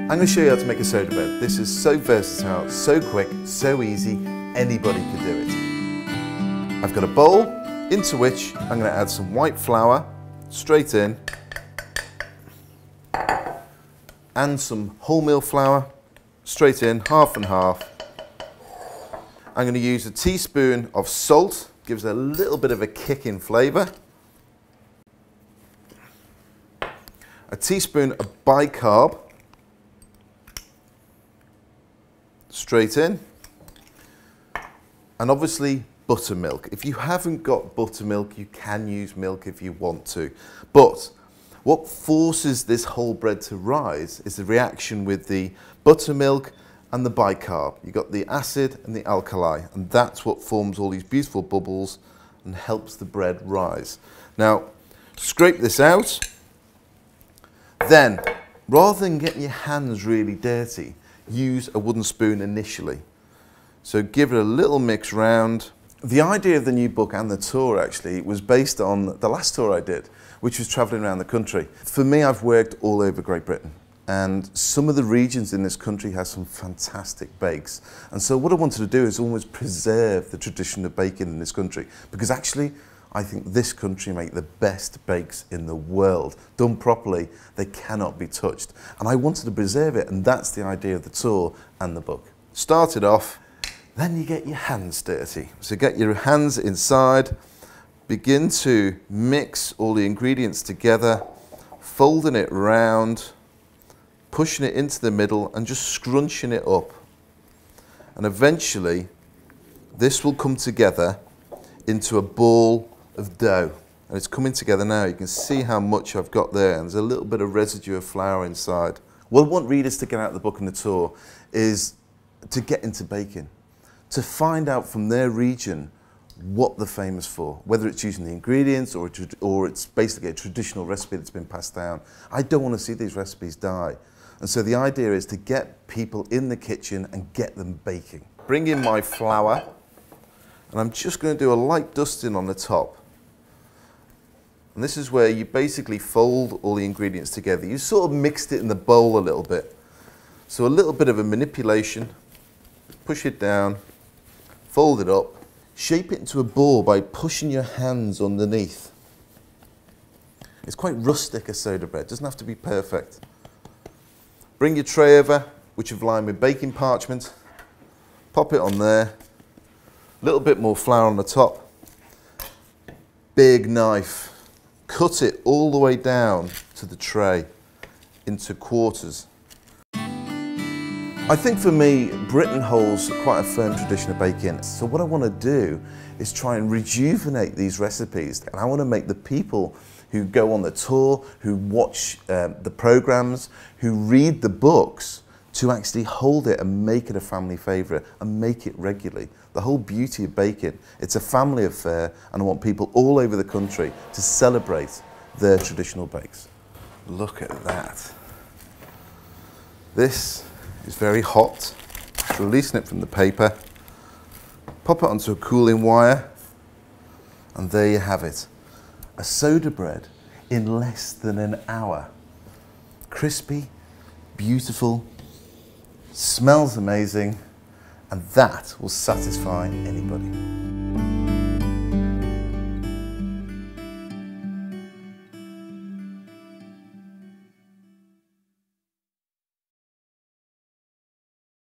I'm going to show you how to make a soda bread. This is so versatile, so quick, so easy, anybody can do it. I've got a bowl into which I'm going to add some white flour straight in and some wholemeal flour straight in, half and half. I'm going to use a teaspoon of salt, gives it a little bit of a kick in flavour. A teaspoon of bicarb, straight in, and obviously buttermilk. If you haven't got buttermilk, you can use milk if you want to. But what forces this whole bread to rise is the reaction with the buttermilk and the bicarb. You've got the acid and the alkali, and that's what forms all these beautiful bubbles and helps the bread rise. Now, scrape this out. Then, rather than getting your hands really dirty, use a wooden spoon initially. So give it a little mix round. The idea of the new book and the tour actually was based on the last tour I did, which was travelling around the country. For me, I've worked all over Great Britain, and some of the regions in this country have some fantastic bakes. And so what I wanted to do is almost preserve the tradition of baking in this country, because actually I think this country make the best bakes in the world. Done properly, they cannot be touched. And I wanted to preserve it, and that's the idea of the tour and the book. Start it off, then you get your hands dirty. So get your hands inside, begin to mix all the ingredients together, folding it round, pushing it into the middle and just scrunching it up. And eventually, this will come together into a ball of dough, and it's coming together now. You can see how much I've got there, and there's a little bit of residue of flour inside. What I want readers to get out of the book and the tour is to get into baking, to find out from their region what they're famous for, whether it's using the ingredients or it's basically a traditional recipe that's been passed down. I don't want to see these recipes die, and so the idea is to get people in the kitchen and get them baking. Bring in my flour, and I'm just going to do a light dusting on the top. And this is where you basically fold all the ingredients together. You sort of mixed it in the bowl a little bit. So a little bit of a manipulation, push it down, fold it up, shape it into a ball by pushing your hands underneath. It's quite rustic, a soda bread, doesn't have to be perfect. Bring your tray over, which you've lined with baking parchment, pop it on there, a little bit more flour on the top, big knife. Cut it all the way down to the tray into quarters. I think for me, Britain holds quite a firm tradition of baking. So what I want to do is try and rejuvenate these recipes. And I want to make the people who go on the tour, who watch the programs, who read the books, to actually hold it and make it a family favourite and make it regularly. The whole beauty of baking, it's a family affair, and I want people all over the country to celebrate their traditional bakes. Look at that. This is very hot. Just releasing it from the paper, pop it onto a cooling wire, and there you have it. A soda bread in less than an hour. Crispy, beautiful, smells amazing, and that will satisfy anybody.